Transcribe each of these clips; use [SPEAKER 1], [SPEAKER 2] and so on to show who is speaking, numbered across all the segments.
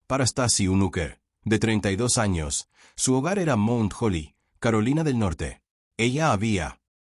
[SPEAKER 1] Para Stasi Unuker, de 32 años, su hogar era Mount Holly, Carolina del Norte.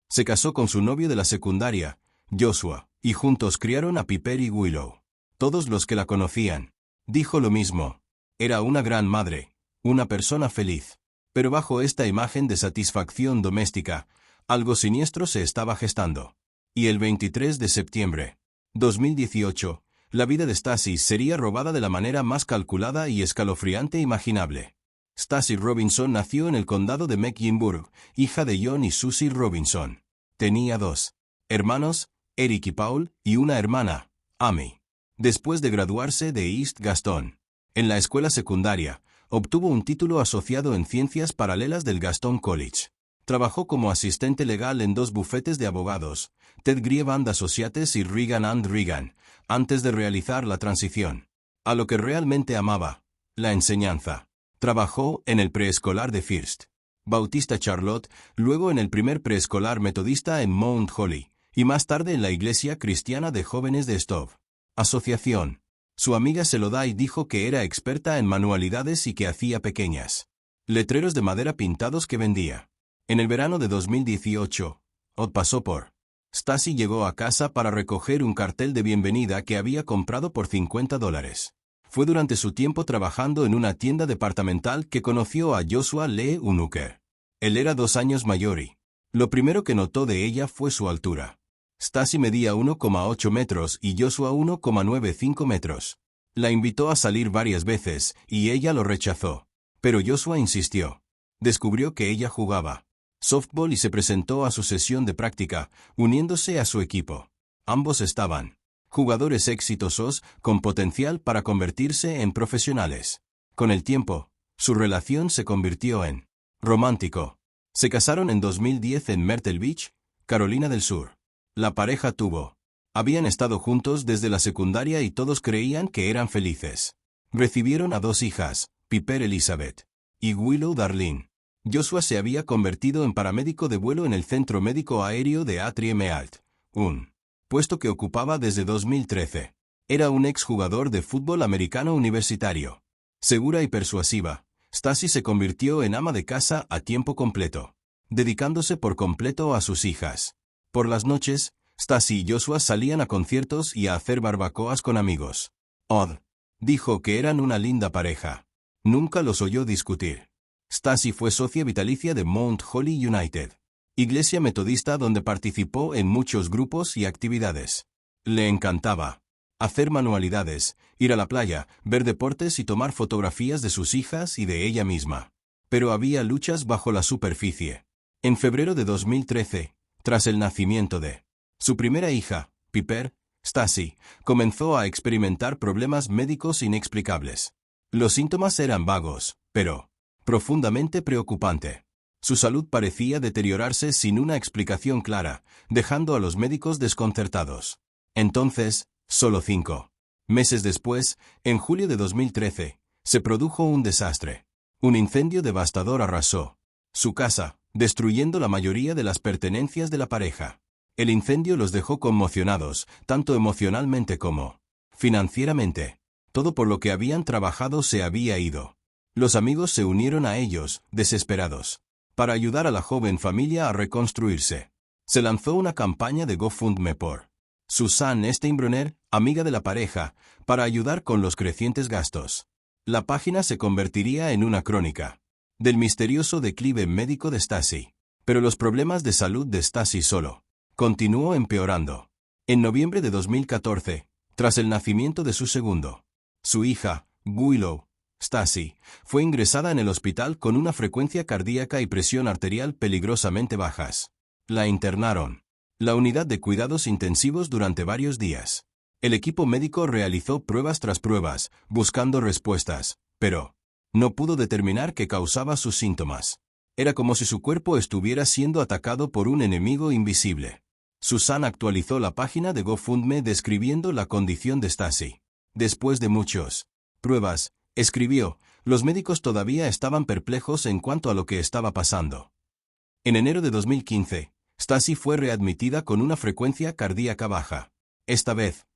[SPEAKER 1] Se casó con su novio de la secundaria, Joshua, y juntos criaron a Piper y Willow. Todos los que la conocían, dijo lo mismo. Era una gran madre, una persona feliz. Pero bajo esta imagen de satisfacción doméstica, algo siniestro se estaba gestando. Y el 23 de septiembre, 2018, la vida de Stasi sería robada de la manera más calculada y escalofriante imaginable. Stasi Robinson nació en el condado de Mecklenburg, hija de John y Susie Robinson. Tenía 2 hermanos, Eric y Paul, y una hermana, Amy. Después de graduarse de East Gaston, en la escuela secundaria, obtuvo un título asociado en Ciencias Paralelas del Gaston College. Trabajó como asistente legal en 2 bufetes de abogados, Ted Grieve and Associates y Regan & Regan, antes de realizar la transición a lo que realmente amaba, la enseñanza. Trabajó en el preescolar de First Bautista Charlotte, luego en el primer preescolar metodista en Mount Holly, y más tarde en la Iglesia Cristiana de Jóvenes de Stove. Asociación. Su amiga Selodai dijo que era experta en manualidades y que hacía pequeñas letreros de madera pintados que vendía. En el verano de 2018, Odd pasó por Stasi llegó a casa para recoger un cartel de bienvenida que había comprado por $50. Fue durante su tiempo trabajando en una tienda departamental que conoció a Joshua Lee Unuker. Él era 2 años mayor y lo primero que notó de ella fue su altura. Stasi medía 1,8 metros y Joshua 1,95 metros. La invitó a salir varias veces y ella lo rechazó. Pero Joshua insistió. Descubrió que ella jugaba softball y se presentó a su sesión de práctica, uniéndose a su equipo. Ambos estaban jugadores exitosos con potencial para convertirse en profesionales. Con el tiempo, su relación se convirtió en romántico. Se casaron en 2010 en Myrtle Beach, Carolina del Sur. La pareja habían estado juntos desde la secundaria y todos creían que eran felices. Recibieron a 2 hijas, Piper Elizabeth y Willow Darlene. Joshua se había convertido en paramédico de vuelo en el Centro Médico Aéreo de Atrium-Ealt, un puesto que ocupaba desde 2013. Era un exjugador de fútbol americano universitario. Segura y persuasiva, Stasi se convirtió en ama de casa a tiempo completo, dedicándose por completo a sus hijas. Por las noches, Stasi y Joshua salían a conciertos y a hacer barbacoas con amigos. Odd dijo que eran una linda pareja. Nunca los oyó discutir. Stasi fue socia vitalicia de Mount Holly United, iglesia metodista donde participó en muchos grupos y actividades. Le encantaba hacer manualidades, ir a la playa, ver deportes y tomar fotografías de sus hijas y de ella misma. Pero había luchas bajo la superficie. En febrero de 2013, tras el nacimiento de su primera hija, Piper, Stasi comenzó a experimentar problemas médicos inexplicables. Los síntomas eran vagos, pero profundamente preocupante. Su salud parecía deteriorarse sin una explicación clara, dejando a los médicos desconcertados. Entonces, solo 5 meses después, en julio de 2013, se produjo un desastre. Un incendio devastador arrasó su casa, destruyendo la mayoría de las pertenencias de la pareja. El incendio los dejó conmocionados, tanto emocionalmente como financieramente. Todo por lo que habían trabajado se había ido. Los amigos se unieron a ellos, desesperados, para ayudar a la joven familia a reconstruirse. Se lanzó una campaña de GoFundMe por Susanne Steinbrunner, amiga de la pareja, para ayudar con los crecientes gastos. La página se convertiría en una crónica del misterioso declive médico de Stasi. Pero los problemas de salud de Stasi solo continuó empeorando. En noviembre de 2014, tras el nacimiento de su hija, Willow, Stasi fue ingresada en el hospital con una frecuencia cardíaca y presión arterial peligrosamente bajas. La internaron la unidad de cuidados intensivos durante varios días. El equipo médico realizó pruebas tras pruebas, buscando respuestas, pero no pudo determinar qué causaba sus síntomas. Era como si su cuerpo estuviera siendo atacado por un enemigo invisible. Susan actualizó la página de GoFundMe describiendo la condición de Stasi. Después de muchas pruebas, escribió, los médicos todavía estaban perplejos en cuanto a lo que estaba pasando. En enero de 2015, Stasi fue readmitida con una frecuencia cardíaca baja. Esta vez,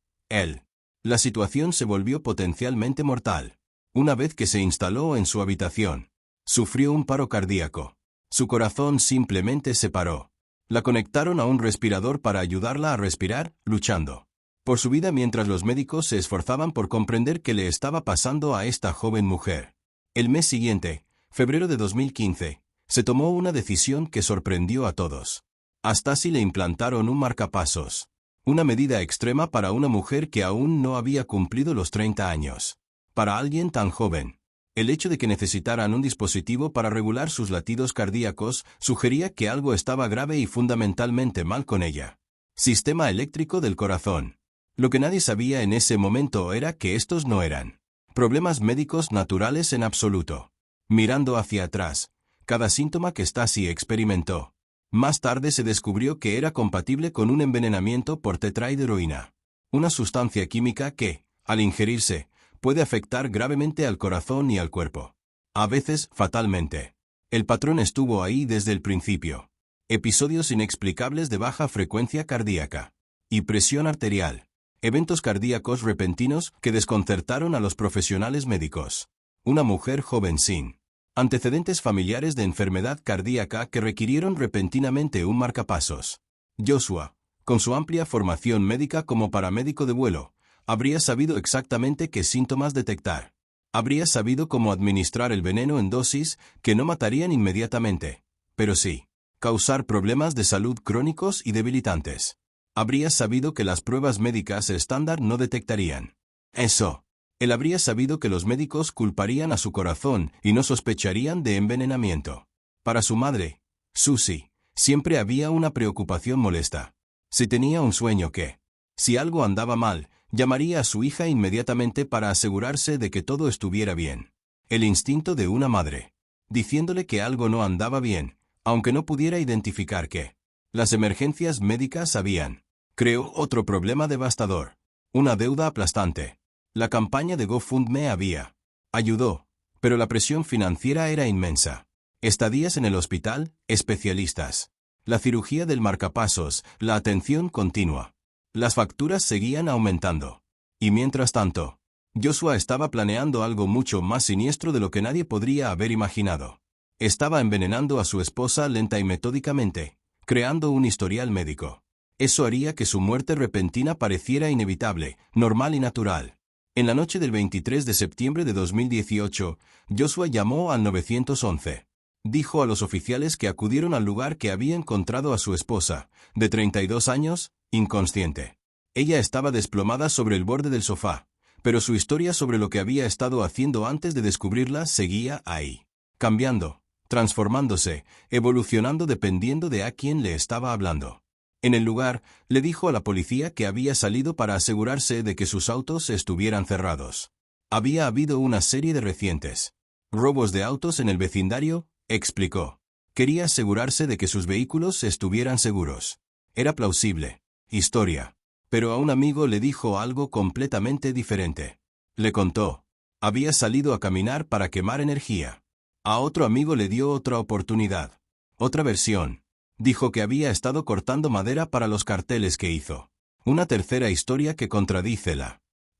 [SPEAKER 1] la situación se volvió potencialmente mortal. Una vez que se instaló en su habitación, sufrió un paro cardíaco. Su corazón simplemente se paró. La conectaron a un respirador para ayudarla a respirar, luchando por su vida mientras los médicos se esforzaban por comprender qué le estaba pasando a esta joven mujer. El mes siguiente, febrero de 2015, se tomó una decisión que sorprendió a todos. A Stacy le implantaron un marcapasos, una medida extrema para una mujer que aún no había cumplido los 30 años. Para alguien tan joven, el hecho de que necesitaran un dispositivo para regular sus latidos cardíacos sugería que algo estaba grave y fundamentalmente mal con ella. Sistema eléctrico del corazón. Lo que nadie sabía en ese momento era que estos no eran problemas médicos naturales en absoluto. Mirando hacia atrás, cada síntoma que Stacy experimentó, más tarde se descubrió que era compatible con un envenenamiento por tetrahidroína, una sustancia química que, al ingerirse, puede afectar gravemente al corazón y al cuerpo. A veces, fatalmente. El patrón estuvo ahí desde el principio. Episodios inexplicables de baja frecuencia cardíaca y presión arterial. Eventos cardíacos repentinos que desconcertaron a los profesionales médicos. Una mujer joven sin antecedentes familiares de enfermedad cardíaca que requirieron repentinamente un marcapasos. Joshua, con su amplia formación médica como paramédico de vuelo, habría sabido exactamente qué síntomas detectar. Habría sabido cómo administrar el veneno en dosis que no matarían inmediatamente, pero sí causar problemas de salud crónicos y debilitantes. Habría sabido que las pruebas médicas estándar no detectarían eso. Él habría sabido que los médicos culparían a su corazón y no sospecharían de envenenamiento. Para su madre, Susie, siempre había una preocupación molesta. Si tenía un sueño que, si algo andaba mal, llamaría a su hija inmediatamente para asegurarse de que todo estuviera bien. El instinto de una madre, diciéndole que algo no andaba bien, aunque no pudiera identificar qué. Las emergencias médicas habían creó otro problema devastador, una deuda aplastante. La campaña de GoFundMe había ayudó, pero la presión financiera era inmensa. Estadías en el hospital, especialistas, la cirugía del marcapasos, la atención continua. Las facturas seguían aumentando. Y mientras tanto, Joshua estaba planeando algo mucho más siniestro de lo que nadie podría haber imaginado. Estaba envenenando a su esposa lenta y metódicamente, creando un historial médico. Eso haría que su muerte repentina pareciera inevitable, normal y natural. En la noche del 23 de septiembre de 2018, Joshua llamó al 911. Dijo a los oficiales que acudieron al lugar que había encontrado a su esposa, de 32 años, inconsciente. Ella estaba desplomada sobre el borde del sofá, pero su historia sobre lo que había estado haciendo antes de descubrirla seguía ahí, cambiando, transformándose, evolucionando dependiendo de a quién le estaba hablando. En el lugar, le dijo a la policía que había salido para asegurarse de que sus autos estuvieran cerrados. Había habido una serie de recientes robos de autos en el vecindario, explicó. Quería asegurarse de que sus vehículos estuvieran seguros. Era plausible historia. Pero a un amigo le dijo algo completamente diferente. Le contó. Había salido a caminar para quemar energía. A otro amigo le dio otra oportunidad. Otra versión. Dijo que había estado cortando madera para los carteles que hizo. Una tercera historia que contradice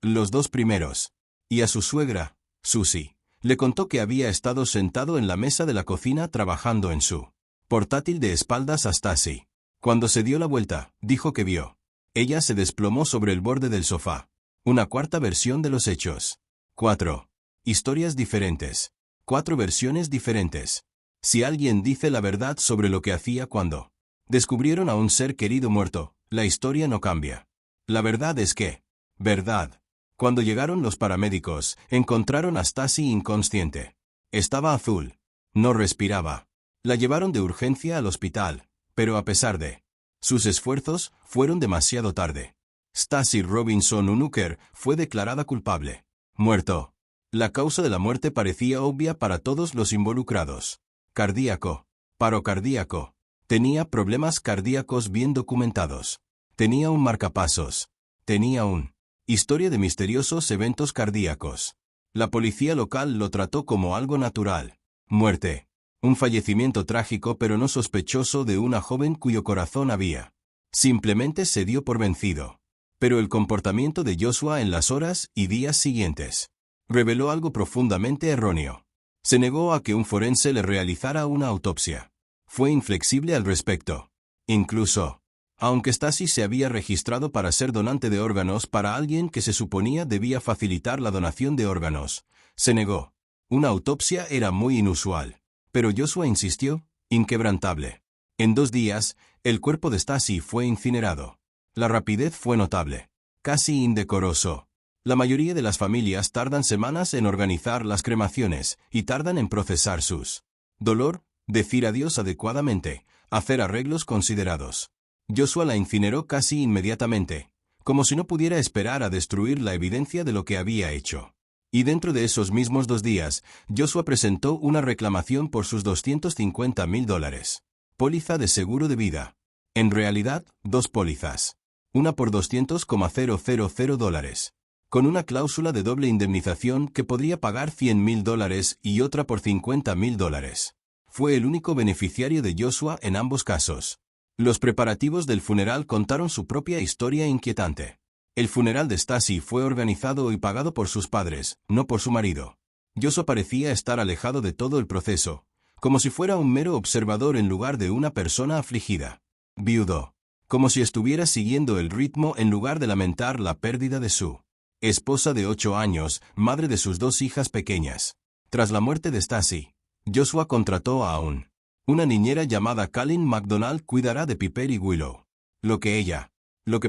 [SPEAKER 1] los dos primeros. Y a su suegra, Susie, le contó que había estado sentado en la mesa de la cocina trabajando en su portátil de espaldas a Stacy. Cuando se dio la vuelta, dijo que vio. Ella se desplomó sobre el borde del sofá. Una cuarta versión de los hechos. 4. Historias diferentes. 4 versiones diferentes. Si alguien dice la verdad sobre lo que hacía cuando descubrieron a un ser querido muerto, la historia no cambia. La verdad es que, verdad. Cuando llegaron los paramédicos, encontraron a Stacy inconsciente. Estaba azul. No respiraba. La llevaron de urgencia al hospital, pero a pesar de sus esfuerzos, fueron demasiado tarde. Stacy Robinson Unuker fue declarada culpable. Muerto. La causa de la muerte parecía obvia para todos los involucrados. Cardíaco. Paro cardíaco. Tenía problemas cardíacos bien documentados. Tenía un marcapasos. Tenía un historia de misteriosos eventos cardíacos. La policía local lo trató como algo natural. Muerte. Un fallecimiento trágico pero no sospechoso de una joven cuyo corazón había. Simplemente se dio por vencido. Pero el comportamiento de Joshua en las horas y días siguientes reveló algo profundamente erróneo. Se negó a que un forense le realizara una autopsia. Fue inflexible al respecto. Incluso, aunque Stasi se había registrado para ser donante de órganos para alguien que se suponía debía facilitar la donación de órganos, se negó. Una autopsia era muy inusual. Pero Joshua insistió, inquebrantable. En 2 días, el cuerpo de Stasi fue incinerado. La rapidez fue notable. Casi indecoroso. La mayoría de las familias tardan semanas en organizar las cremaciones y tardan en procesar sus dolor, decir adiós adecuadamente, hacer arreglos considerados. Joshua la incineró casi inmediatamente, como si no pudiera esperar a destruir la evidencia de lo que había hecho. Y dentro de esos mismos 2 días, Joshua presentó una reclamación por sus $250,000. Póliza de seguro de vida. En realidad, 2 pólizas. Una por $200,000, con una cláusula de doble indemnización que podría pagar $100,000 y otra por $50,000. Fue el único beneficiario de Joshua en ambos casos. Los preparativos del funeral contaron su propia historia inquietante. El funeral de Stasi fue organizado y pagado por sus padres, no por su marido. Joshua parecía estar alejado de todo el proceso, como si fuera un mero observador en lugar de una persona afligida. Viudo. Como si estuviera siguiendo el ritmo en lugar de lamentar la pérdida de su esposa de 8 años, madre de sus 2 hijas pequeñas. Tras la muerte de Stasi, Joshua contrató a una niñera llamada Colleen McDonald cuidará de Piper y Willow. Lo que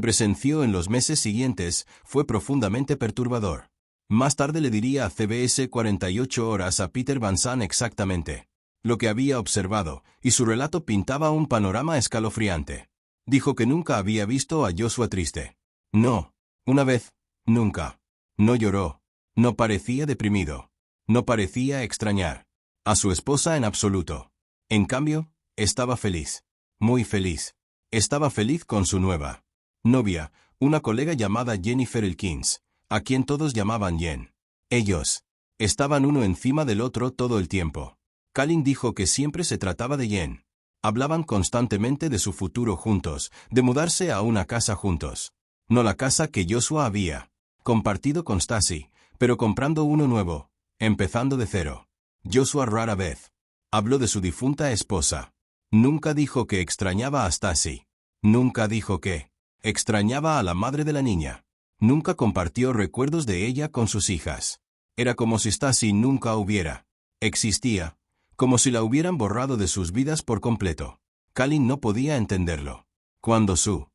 [SPEAKER 1] presenció en los meses siguientes fue profundamente perturbador. Más tarde le diría a CBS 48 horas a Peter Van Zandt exactamente lo que había observado, y su relato pintaba un panorama escalofriante. Dijo que nunca había visto a Joshua triste. No. Una vez. Nunca. No lloró. No parecía deprimido. No parecía extrañar a su esposa en absoluto. En cambio, estaba feliz. Muy feliz. Estaba feliz con su nueva novia, una colega llamada Jennifer Elkins, a quien todos llamaban Jen. Ellos estaban uno encima del otro todo el tiempo. Colleen dijo que siempre se trataba de Jen. Hablaban constantemente de su futuro juntos, de mudarse a una casa juntos. No la casa que Joshua había compartido con Stasi, pero comprando uno nuevo, empezando de cero. Joshua rara vez habló de su difunta esposa. Nunca dijo que extrañaba a Stasi. Nunca dijo que extrañaba a la madre de la niña. Nunca compartió recuerdos de ella con sus hijas. Era como si Stasi nunca hubiera existía, como si la hubieran borrado de sus vidas por completo. Colleen no podía entenderlo. Cuando su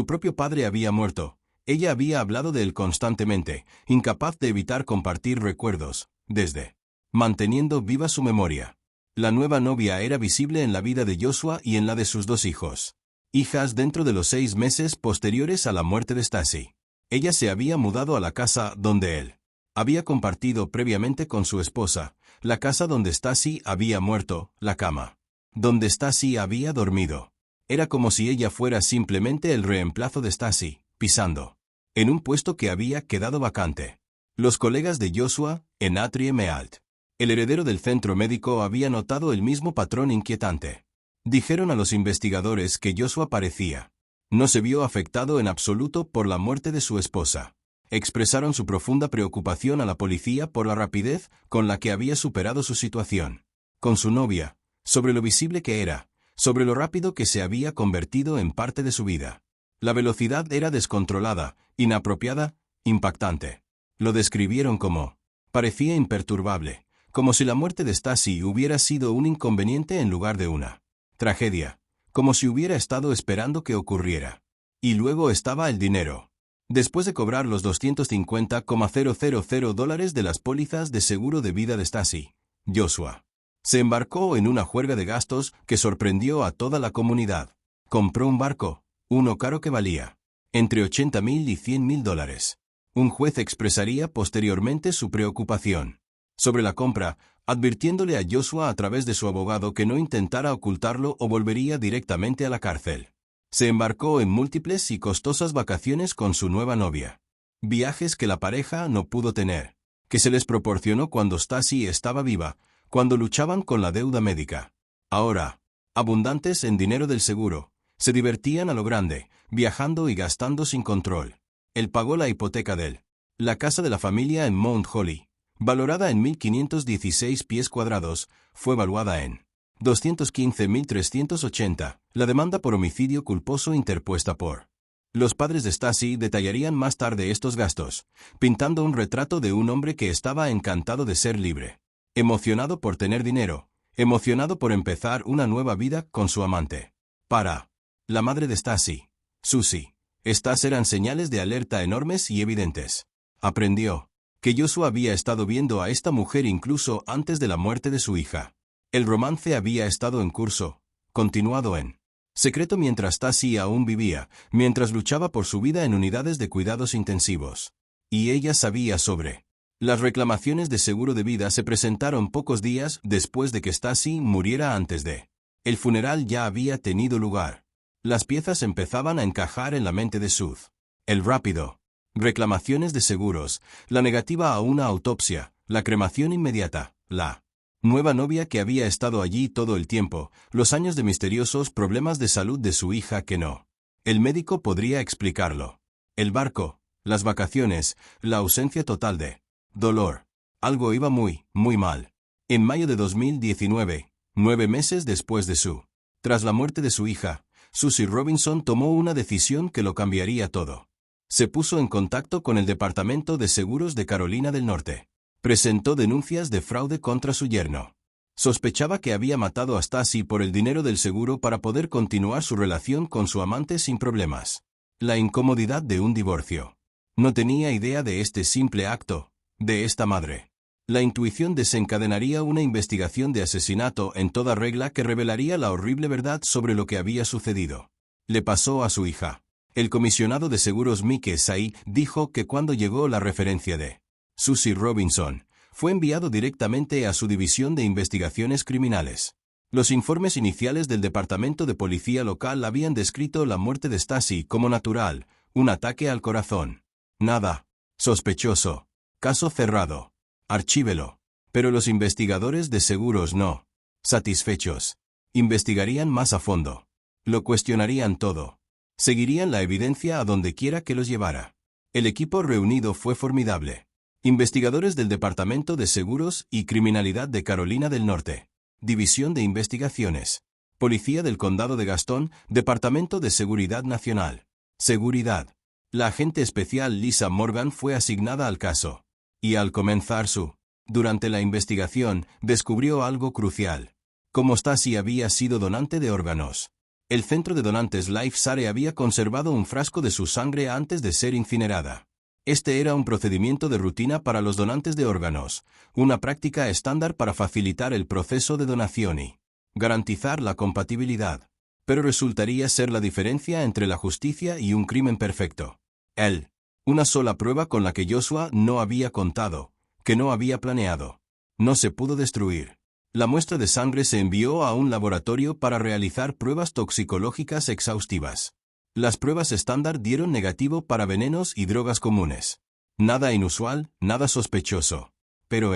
[SPEAKER 1] propio padre había muerto, ella había hablado de él constantemente, incapaz de evitar compartir recuerdos, desde manteniendo viva su memoria. La nueva novia era visible en la vida de Joshua y en la de sus 2 hijas dentro de los 6 meses posteriores a la muerte de Stasi. Ella se había mudado a la casa donde él había compartido previamente con su esposa, la casa donde Stasi había muerto, la cama donde Stasi había dormido. Era como si ella fuera simplemente el reemplazo de Stasi, pisando en un puesto que había quedado vacante. Los colegas de Joshua, en Atrium Mealt, el heredero del centro médico, había notado el mismo patrón inquietante. Dijeron a los investigadores que Joshua no se vio afectado en absoluto por la muerte de su esposa. Expresaron su profunda preocupación a la policía por la rapidez con la que había superado su situación con su novia, sobre lo visible que era, sobre lo rápido que se había convertido en parte de su vida. La velocidad era descontrolada, inapropiada, impactante. Lo describieron como parecía imperturbable, como si la muerte de Stasi hubiera sido un inconveniente en lugar de una tragedia, como si hubiera estado esperando que ocurriera. Y luego estaba el dinero. Después de cobrar los $250,000 de las pólizas de seguro de vida de Stasi, Joshua se embarcó en una juerga de gastos que sorprendió a toda la comunidad. Compró un barco, uno caro que valía entre $80,000 y $100,000. Un juez expresaría posteriormente su preocupación sobre la compra, advirtiéndole a Joshua a través de su abogado que no intentara ocultarlo o volvería directamente a la cárcel. Se embarcó en múltiples y costosas vacaciones con su nueva novia. Viajes que la pareja no pudo tener, que se les proporcionó cuando Stasi estaba viva, cuando luchaban con la deuda médica. Ahora, abundantes en dinero del seguro, se divertían a lo grande, viajando y gastando sin control. Él pagó la hipoteca de la casa de la familia en Mount Holly, valorada en 1.516 pies cuadrados, fue valuada en 215.380. La demanda por homicidio culposo interpuesta por los padres de Stasi detallarían más tarde estos gastos, pintando un retrato de un hombre que estaba encantado de ser libre, emocionado por tener dinero, emocionado por empezar una nueva vida con su amante. Para la madre de Stasi, Susie, estas eran señales de alerta enormes y evidentes. Aprendió que Joshua había estado viendo a esta mujer incluso antes de la muerte de su hija. El romance había estado en curso, continuado en secreto mientras Stasi aún vivía, mientras luchaba por su vida en unidades de cuidados intensivos. Y ella sabía sobre. Las reclamaciones de seguro de vida se presentaron pocos días después de que Stasi muriera antes de. El funeral ya había tenido lugar. Las piezas empezaban a encajar en la mente de Sud. El rápido. Reclamaciones de seguros, la negativa a una autopsia, la cremación inmediata, la nueva novia que había estado allí todo el tiempo, los años de misteriosos problemas de salud de su hija que no. El médico podría explicarlo. El barco, las vacaciones, la ausencia total de dolor. Algo iba muy, muy mal. En mayo de 2019, 9 meses después de tras la muerte de su hija, Susie Robinson tomó una decisión que lo cambiaría todo. Se puso en contacto con el Departamento de Seguros de Carolina del Norte. Presentó denuncias de fraude contra su yerno. Sospechaba que había matado a Stasi por el dinero del seguro para poder continuar su relación con su amante sin problemas. La incomodidad de un divorcio. No tenía idea de este simple acto, de esta madre. La intuición desencadenaría una investigación de asesinato en toda regla que revelaría la horrible verdad sobre lo que había sucedido. Le pasó a su hija. El comisionado de seguros Mike Sai dijo que cuando llegó la referencia de Susie Robinson, fue enviado directamente a su división de investigaciones criminales. Los informes iniciales del Departamento de Policía local habían descrito la muerte de Stasi como natural, un ataque al corazón. Nada sospechoso. Caso cerrado. Archívelo. Pero los investigadores de seguros no satisfechos. Investigarían más a fondo. Lo cuestionarían todo. Seguirían la evidencia a donde quiera que los llevara. El equipo reunido fue formidable. Investigadores del Departamento de Seguros y Criminalidad de Carolina del Norte. División de Investigaciones. Policía del Condado de Gaston, Departamento de Seguridad Nacional. Seguridad. La agente especial Lisa Morgan fue asignada al caso. Y al comenzar durante la investigación, descubrió algo crucial. Cómo Stasi había sido donante de órganos. El centro de donantes Life Sare había conservado un frasco de su sangre antes de ser incinerada. Este era un procedimiento de rutina para los donantes de órganos, una práctica estándar para facilitar el proceso de donación y garantizar la compatibilidad. Pero resultaría ser la diferencia entre la justicia y un crimen perfecto. Una sola prueba con la que Joshua no había contado, que no había planeado. No se pudo destruir. La muestra de sangre se envió a un laboratorio para realizar pruebas toxicológicas exhaustivas. Las pruebas estándar dieron negativo para venenos y drogas comunes. Nada inusual, nada sospechoso. Pero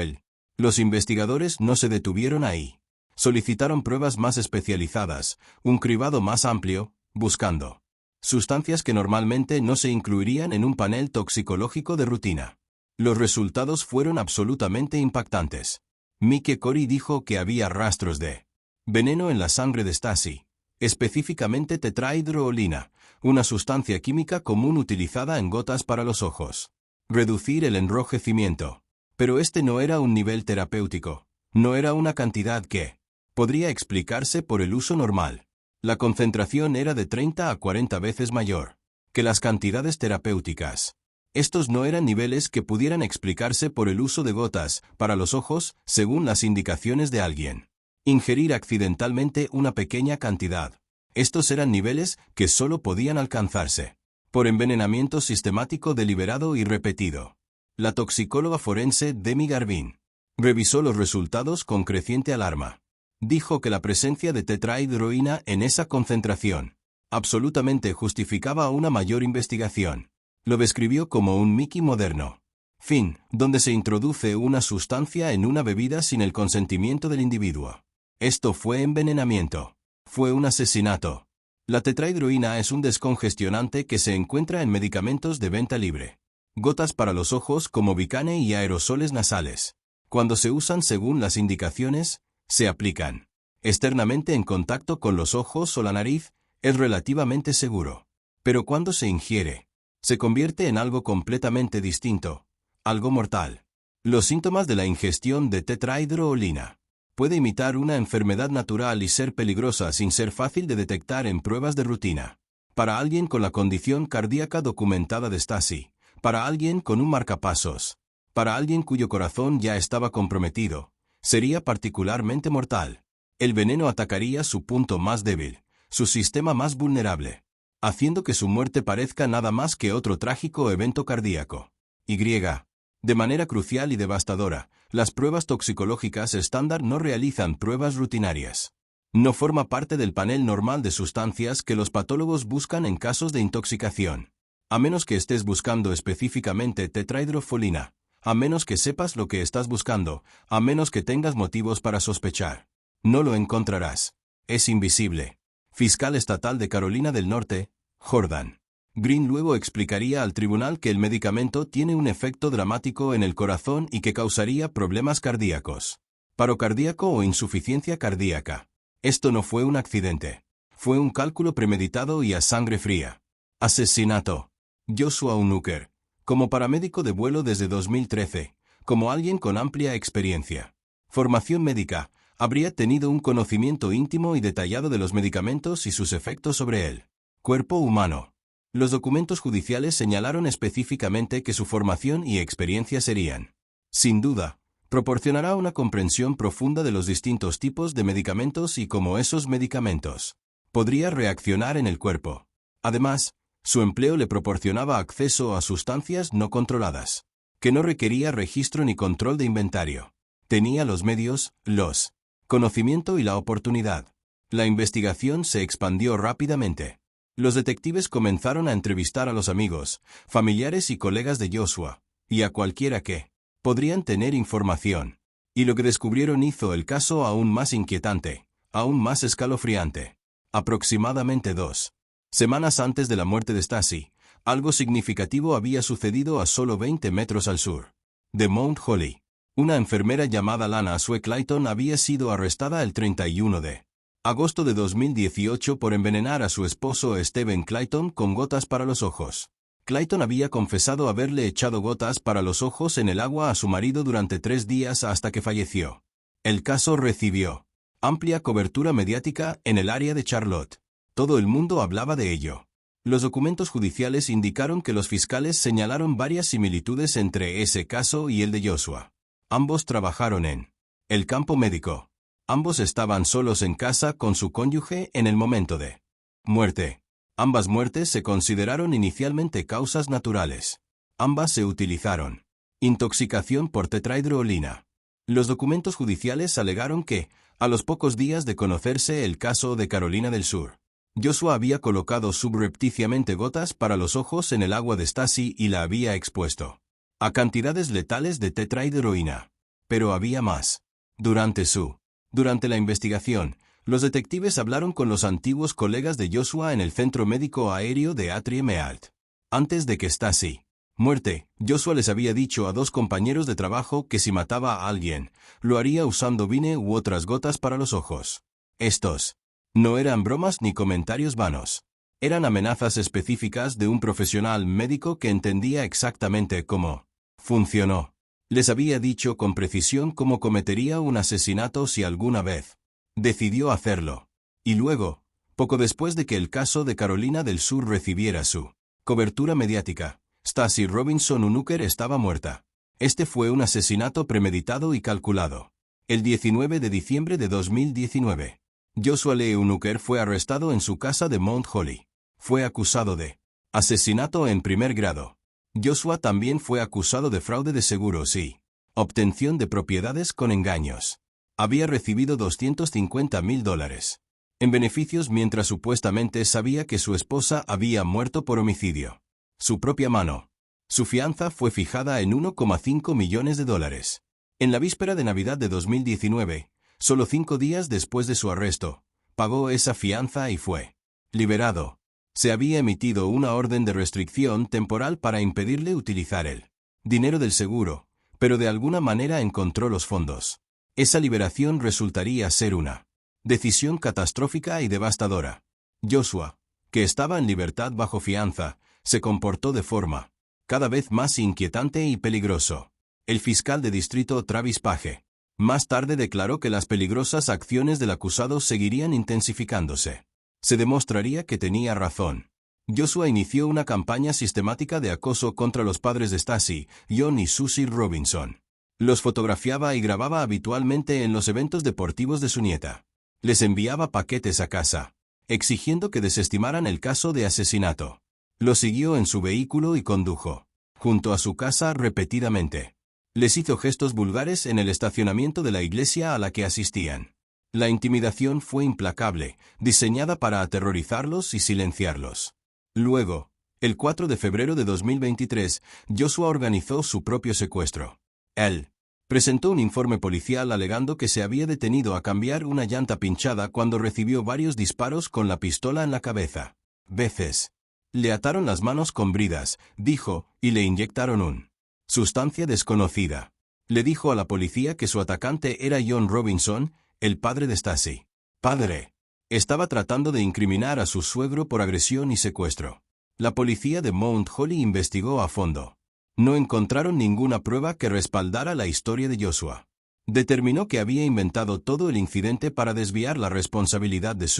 [SPEAKER 1] los investigadores no se detuvieron ahí. Solicitaron pruebas más especializadas, un cribado más amplio, buscando sustancias que normalmente no se incluirían en un panel toxicológico de rutina. Los resultados fueron absolutamente impactantes. Mike Corey dijo que había rastros de veneno en la sangre de Stasi, específicamente tetrahidroolina, una sustancia química común utilizada en gotas para los ojos. Reducir el enrojecimiento. Pero este no era un nivel terapéutico, no era una cantidad que podría explicarse por el uso normal. La concentración era de 30 a 40 veces mayor que las cantidades terapéuticas. Estos no eran niveles que pudieran explicarse por el uso de gotas para los ojos, según las indicaciones de alguien. Ingerir accidentalmente una pequeña cantidad. Estos eran niveles que solo podían alcanzarse por envenenamiento sistemático deliberado y repetido. La toxicóloga forense Demi Garvin revisó los resultados con creciente alarma. Dijo que la presencia de tetrahidroína en esa concentración absolutamente justificaba una mayor investigación. Lo describió como un Mickey moderno. Fin, donde se introduce una sustancia en una bebida sin el consentimiento del individuo. Esto fue envenenamiento. Fue un asesinato. La tetrahidroína es un descongestionante que se encuentra en medicamentos de venta libre. Gotas para los ojos como Vicane y aerosoles nasales. Cuando se usan según las indicaciones, se aplican externamente en contacto con los ojos o la nariz, es relativamente seguro. Pero cuando se ingiere, se convierte en algo completamente distinto, algo mortal. Los síntomas de la ingestión de tetrahidroolina. Puede imitar una enfermedad natural y ser peligrosa sin ser fácil de detectar en pruebas de rutina. Para alguien con la condición cardíaca documentada de Stasi, para alguien con un marcapasos, para alguien cuyo corazón ya estaba comprometido, sería particularmente mortal. El veneno atacaría su punto más débil, su sistema más vulnerable, haciendo que su muerte parezca nada más que otro trágico evento cardíaco. Y. De manera crucial y devastadora, las pruebas toxicológicas estándar no realizan pruebas rutinarias. No forma parte del panel normal de sustancias que los patólogos buscan en casos de intoxicación. A menos que estés buscando específicamente tetrahidrofolina, a menos que sepas lo que estás buscando, a menos que tengas motivos para sospechar. No lo encontrarás. Es invisible. Fiscal Estatal de Carolina del Norte, Jordan Green luego explicaría al tribunal que el medicamento tiene un efecto dramático en el corazón y que causaría problemas cardíacos, paro cardíaco o insuficiencia cardíaca. Esto no fue un accidente. Fue un cálculo premeditado y a sangre fría. Asesinato. Joshua Unrucker, como paramédico de vuelo desde 2013, como alguien con amplia experiencia, formación médica, habría tenido un conocimiento íntimo y detallado de los medicamentos y sus efectos sobre el cuerpo humano. Los documentos judiciales señalaron específicamente que su formación y experiencia serían, sin duda, proporcionará una comprensión profunda de los distintos tipos de medicamentos y cómo esos medicamentos podría reaccionar en el cuerpo. Además, su empleo le proporcionaba acceso a sustancias no controladas, que no requería registro ni control de inventario. Tenía los medios, los conocimiento y la oportunidad. La investigación se expandió rápidamente. Los detectives comenzaron a entrevistar a los amigos, familiares y colegas de Joshua, y a cualquiera que podrían tener información. Y lo que descubrieron hizo el caso aún más inquietante, aún más escalofriante. Aproximadamente 2 semanas antes de la muerte de Stasi, algo significativo había sucedido a solo 20 metros al sur de Mount Holly. Una enfermera llamada Lana Sue Clayton había sido arrestada el 31 de agosto de 2018 por envenenar a su esposo Stephen Clayton con gotas para los ojos. Clayton había confesado haberle echado gotas para los ojos en el agua a su marido durante 3 días hasta que falleció. El caso recibió amplia cobertura mediática en el área de Charlotte. Todo el mundo hablaba de ello. Los documentos judiciales indicaron que los fiscales señalaron varias similitudes entre ese caso y el de Joshua. Ambos trabajaron en el campo médico. Ambos estaban solos en casa con su cónyuge en el momento de muerte. Ambas muertes se consideraron inicialmente causas naturales. Ambas se utilizaron. Intoxicación por tetrahidroolina. Los documentos judiciales alegaron que, a los pocos días de conocerse el caso de Carolina del Sur, Joshua había colocado subrepticiamente gotas para los ojos en el agua de Stasi y la había expuesto a cantidades letales de tetrahidroína. Pero había más. Durante la investigación, los detectives hablaron con los antiguos colegas de Joshua en el centro médico aéreo de Atri-Mealt. Antes de que Stasi muerte, Joshua les había dicho a 2 compañeros de trabajo que si mataba a alguien, lo haría usando vine u otras gotas para los ojos. Estos no eran bromas ni comentarios vanos. Eran amenazas específicas de un profesional médico que entendía exactamente cómo funcionó. Les había dicho con precisión cómo cometería un asesinato si alguna vez decidió hacerlo. Y luego, poco después de que el caso de Carolina del Sur recibiera su cobertura mediática, Stasi Robinson Unrucker estaba muerta. Este fue un asesinato premeditado y calculado. El 19 de diciembre de 2019. Joshua Lee Unrucker fue arrestado en su casa de Mount Holly. Fue acusado de asesinato en primer grado. Joshua también fue acusado de fraude de seguros y obtención de propiedades con engaños. Había recibido $250,000 en beneficios mientras supuestamente sabía que su esposa había muerto por homicidio. Su propia mano. Su fianza fue fijada en $1,5 millones. En la víspera de Navidad de 2019, solo 5 días después de su arresto, pagó esa fianza y fue liberado. Se había emitido una orden de restricción temporal para impedirle utilizar el dinero del seguro, pero de alguna manera encontró los fondos. Esa liberación resultaría ser una decisión catastrófica y devastadora. Joshua, que estaba en libertad bajo fianza, se comportó de forma cada vez más inquietante y peligroso. El fiscal de distrito Travis Page más tarde declaró que las peligrosas acciones del acusado seguirían intensificándose. Se demostraría que tenía razón. Joshua inició una campaña sistemática de acoso contra los padres de Stacey, John y Susie Robinson. Los fotografiaba y grababa habitualmente en los eventos deportivos de su nieta. Les enviaba paquetes a casa, exigiendo que desestimaran el caso de asesinato. Lo siguió en su vehículo y condujo junto a su casa repetidamente. Les hizo gestos vulgares en el estacionamiento de la iglesia a la que asistían. La intimidación fue implacable, diseñada para aterrorizarlos y silenciarlos. Luego, el 4 de febrero de 2023, Joshua organizó su propio secuestro. Él presentó un informe policial alegando que se había detenido a cambiar una llanta pinchada cuando recibió varios disparos con la pistola en la cabeza. Veces. Le ataron las manos con bridas, dijo, y le inyectaron una sustancia desconocida. Le dijo a la policía que su atacante era John Robinson, el padre de Stacey. Padre. Estaba tratando de incriminar a su suegro por agresión y secuestro. La policía de Mount Holly investigó a fondo. No encontraron ninguna prueba que respaldara la historia de Joshua. Determinó que había inventado todo el incidente para desviar la responsabilidad de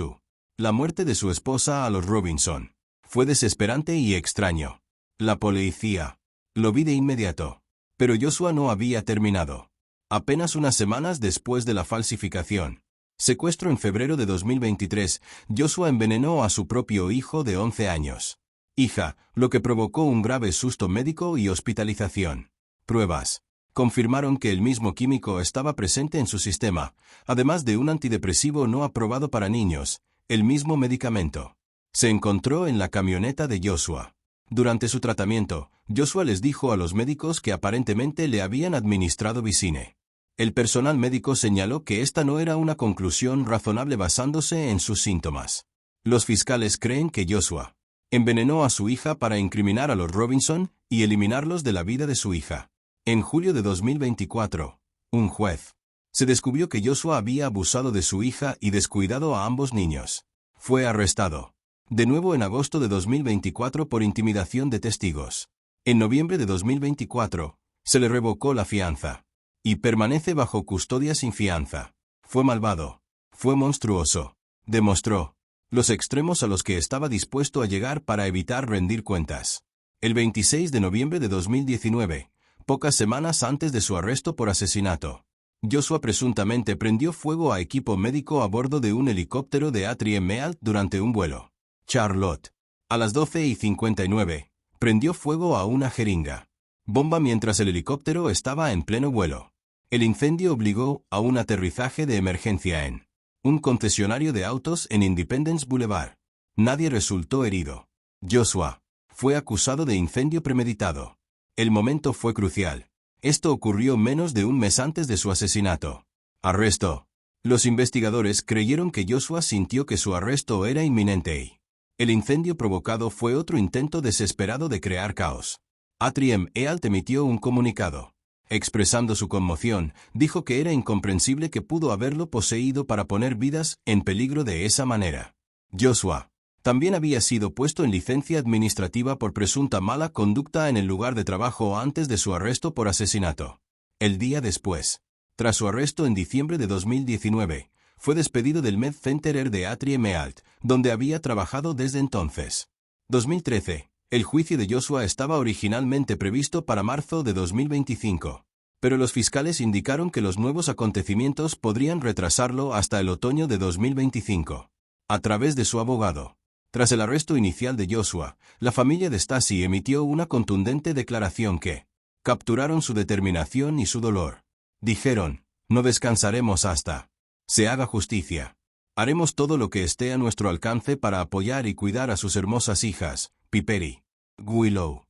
[SPEAKER 1] la muerte de su esposa a los Robinson. Fue desesperante y extraño. La policía lo vi de inmediato. Pero Joshua no había terminado. Apenas unas semanas después de la falsificación. Secuestro en febrero de 2023, Joshua envenenó a su propio hijo de 11 años. Hija, lo que provocó un grave susto médico y hospitalización. Pruebas confirmaron que el mismo químico estaba presente en su sistema, además de un antidepresivo no aprobado para niños, el mismo medicamento. Se encontró en la camioneta de Joshua. Durante su tratamiento, Joshua les dijo a los médicos que aparentemente le habían administrado Vicine. El personal médico señaló que esta no era una conclusión razonable basándose en sus síntomas. Los fiscales creen que Joshua envenenó a su hija para incriminar a los Robinson y eliminarlos de la vida de su hija. En julio de 2024, un juez se descubrió que Joshua había abusado de su hija y descuidado a ambos niños. Fue arrestado de nuevo en agosto de 2024 por intimidación de testigos. En noviembre de 2024, se le revocó la fianza. Y permanece bajo custodia sin fianza. Fue malvado. Fue monstruoso. Demostró los extremos a los que estaba dispuesto a llegar para evitar rendir cuentas. El 26 de noviembre de 2019, pocas semanas antes de su arresto por asesinato, Joshua presuntamente prendió fuego a equipo médico a bordo de un helicóptero de A3M durante un vuelo. Charlotte. A las 12:59, prendió fuego a una jeringa bomba mientras el helicóptero estaba en pleno vuelo. El incendio obligó a un aterrizaje de emergencia en un concesionario de autos en Independence Boulevard. Nadie resultó herido. Joshua fue acusado de incendio premeditado. El momento fue crucial. Esto ocurrió menos de un mes antes de su asesinato. Arresto. Los investigadores creyeron que Joshua sintió que su arresto era inminente y el incendio provocado fue otro intento desesperado de crear caos. A3M emitió un comunicado. Expresando su conmoción, dijo que era incomprensible que pudo haberlo poseído para poner vidas en peligro de esa manera. Joshua también había sido puesto en licencia administrativa por presunta mala conducta en el lugar de trabajo antes de su arresto por asesinato. El día después, tras su arresto en diciembre de 2019, fue despedido del Med Center de A3M, donde había trabajado desde entonces. 2013. El juicio de Joshua estaba originalmente previsto para marzo de 2025, pero los fiscales indicaron que los nuevos acontecimientos podrían retrasarlo hasta el otoño de 2025. A través de su abogado. Tras el arresto inicial de Joshua, la familia de Stacey emitió una contundente declaración que capturaron su determinación y su dolor. Dijeron, no descansaremos hasta se haga justicia. Haremos todo lo que esté a nuestro alcance para apoyar y cuidar a sus hermosas hijas, Piper y Willow.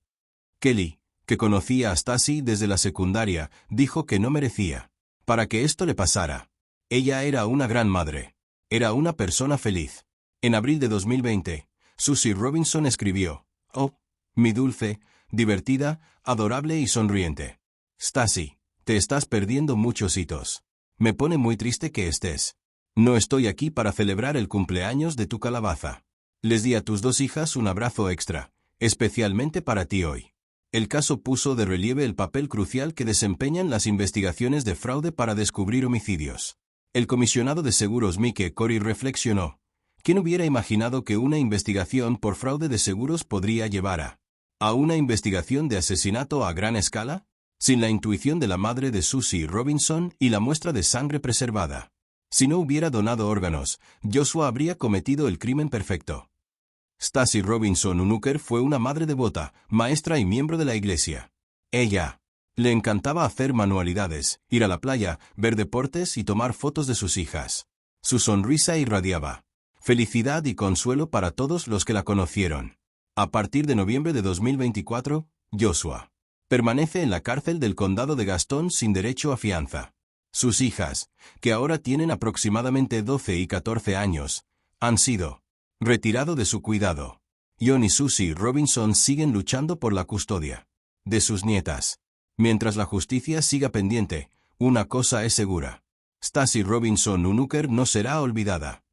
[SPEAKER 1] Kelly, que conocía a Stacey desde la secundaria, dijo que no merecía para que esto le pasara. Ella era una gran madre. Era una persona feliz. En abril de 2020, Susie Robinson escribió: «Oh, mi dulce, divertida, adorable y sonriente Stacy, te estás perdiendo muchos hitos. Me pone muy triste que estés. No estoy aquí para celebrar el cumpleaños de tu calabaza. Les di a tus dos hijas un abrazo extra, especialmente para ti hoy». El caso puso de relieve el papel crucial que desempeñan las investigaciones de fraude para descubrir homicidios. El comisionado de seguros Mike Corey reflexionó: ¿quién hubiera imaginado que una investigación por fraude de seguros podría llevar a una investigación de asesinato a gran escala? Sin la intuición de la madre de Susie Robinson y la muestra de sangre preservada. Si no hubiera donado órganos, Joshua habría cometido el crimen perfecto. Stacy Robinson Unuker fue una madre devota, maestra y miembro de la iglesia. Ella le encantaba hacer manualidades, ir a la playa, ver deportes y tomar fotos de sus hijas. Su sonrisa irradiaba felicidad y consuelo para todos los que la conocieron. A partir de noviembre de 2024, Joshua permanece en la cárcel del condado de Gaston sin derecho a fianza. Sus hijas, que ahora tienen aproximadamente 12 y 14 años, han sido retirado de su cuidado. John y Susie Robinson siguen luchando por la custodia de sus nietas. Mientras la justicia siga pendiente, una cosa es segura: Stacy Robinson Unuker no será olvidada.